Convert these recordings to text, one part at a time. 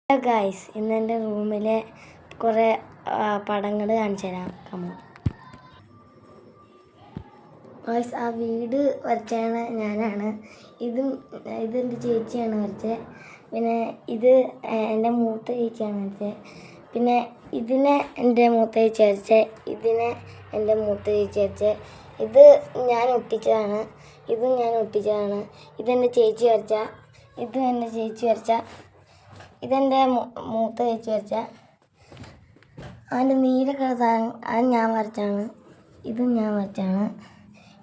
Hello guys, ഇന്ന് എൻ്റെ റൂമിലെ കുറേ പടങ്ങൾ കാണിച്ചു തരാം. കമോ ഗായ്സ്, ആ വീട് വരച്ചാണ് ഞാനാണ്. ഇതെൻ്റെ ചേച്ചിയാണ് വരച്ചത്. പിന്നെ ഇത് എൻ്റെ മൂത്ത ചേച്ചിയാണ് വരച്ചത്. പിന്നെ ഇതിനെ എൻ്റെ മൂത്ത ചേച്ചി വരച്ചത്. ഇതിനെ എൻ്റെ മൂത്ത ചേച്ചി വരച്ചത്. ഇത് ഞാൻ ഒട്ടിച്ചതാണ്. ഇതും ഞാൻ ഒട്ടിച്ചതാണ്. ഇതെൻ്റെ ചേച്ചി വരച്ച. ഇതും എൻ്റെ ചേച്ചി വരച്ച. ഇതെൻ്റെ മൂത്ത ചേച്ചി വരച്ച. അതിൻ്റെ നീല കളർ സാധനം അത് ഞാൻ വരച്ചാണ്. ഇതും ഞാൻ വരച്ചാണ്.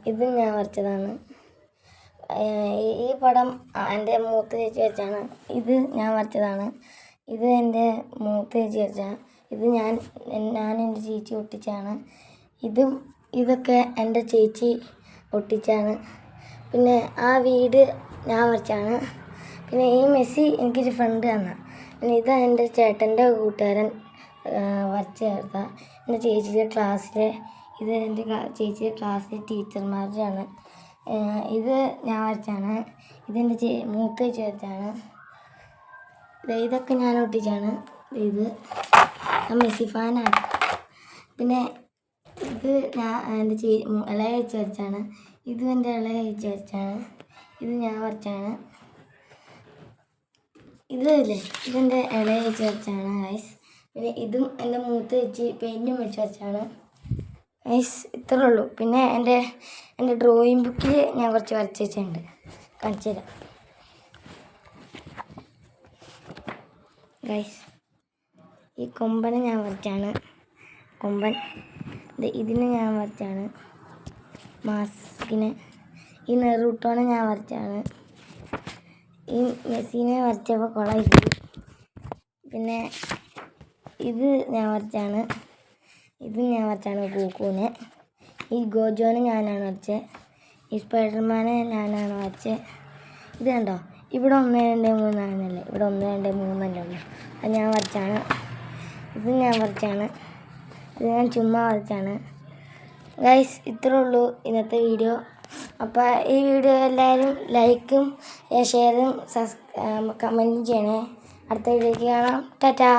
ഇതും ഞാൻ വരച്ചതാണ്. ഈ പടം എൻ്റെ മൂത്ത ചേച്ചി വരച്ചാണ്. ഇത് ഞാൻ വരച്ചതാണ്. ഇത് എൻ്റെ മൂത്ത ചേച്ചി വരച്ച. ഇത് ഞാൻ എൻ്റെ ചേച്ചി ഒട്ടിച്ചാണ്. ഇതൊക്കെ എൻ്റെ ചേച്ചി ഒട്ടിച്ചാണ്. പിന്നെ ആ വീട് ഞാൻ വരച്ചാണ്. പിന്നെ ഈ മെസ്സി എനിക്കൊരു ഫ്രണ്ട് തന്ന. പിന്നെ ഇത് എൻ്റെ ചേട്ടൻ്റെ കൂട്ടുകാരൻ വരച്ച് ചേർത്ത. എൻ്റെ ചേച്ചിയുടെ ക്ലാസ്സിലെ ഇത് എൻ്റെ ചേച്ചിയുടെ ക്ലാസ്സിലെ ടീച്ചർമാരുടെയാണ്. ഇത് ഞാൻ വരച്ചാണ്. ഇതെൻ്റെ മൂത്ത ചേച്ചി വരച്ചാണ്. ഇതൊക്കെ ഞാൻ ഒട്ടിച്ചാണ്. ഇത് മെസ്സി ഫാനാണ്. പിന്നെ ഇത് ഞാൻ എൻ്റെ ഇളയ ചേച്ചി വരച്ചാണ്. ഇതും എൻ്റെ ഇളയ ചേച്ചി വരച്ചാണ്. ഇത് ഞാൻ വരച്ചാണ്. ഇതല്ലേ, ഇതെൻ്റെ ഇളയ ചേച്ചി വരച്ചാണ് ഗൈസ്. പിന്നെ ഇതും എൻ്റെ മൂത്ത ചേച്ചി പെയിൻറ്റും വെച്ച് വരച്ചാണ് ഗൈസ്. ഇത്രേ ഉള്ളൂ. പിന്നെ എൻ്റെ ഡ്രോയിങ് ബുക്കിൽ ഞാൻ കുറച്ച് വരച്ച് വെച്ചിട്ടുണ്ട്, കാണിച്ചു തരാം ഗൈസ്. ഈ കൊമ്പനെ ഞാൻ വരച്ചാണ്. കൊമ്പൻ ഇതിനെ ഞാൻ വരച്ചാണ്. മാസ്കിനെ ഈ നെറൂട്ടോനെ ഞാൻ വരച്ചാണ്. ഈ മെസ്സിനെ വരച്ചപ്പോൾ കൊളായി. പിന്നെ ഇത് ഞാൻ വരച്ചാണ്. ഇതും ഞാൻ വരച്ചാണ്. കൂക്കൂനെ ഈ ഗോജോനെ ഞാനാണ് വരച്ചത്. ഈ സ്പൈഡർമാനെ ഞാനാണ് വരച്ചത്. ഇത് കണ്ടോ, ഇവിടെ 1 2 3 ആണെന്നല്ലേ, ഇവിടെ 1 2 3 അല്ലേ ഉള്ളൂ. അത് ഞാൻ വരച്ചാണ്. ഇത് ഞാൻ വരച്ചാണ്. ഇത് ഞാൻ ചുമ്മാ വരച്ചാണ് ഗൈസ്. ഇത്രേ ഉള്ളൂ ഇന്നത്തെ വീഡിയോ. അപ്പോൾ ഈ വീഡിയോ എല്ലാവരും ലൈക്കും ഷെയറും കമൻറ്റും ചെയ്യണേ. അടുത്ത വീഡിയോയ്ക്ക് കാണാം. ടാറ്റാ.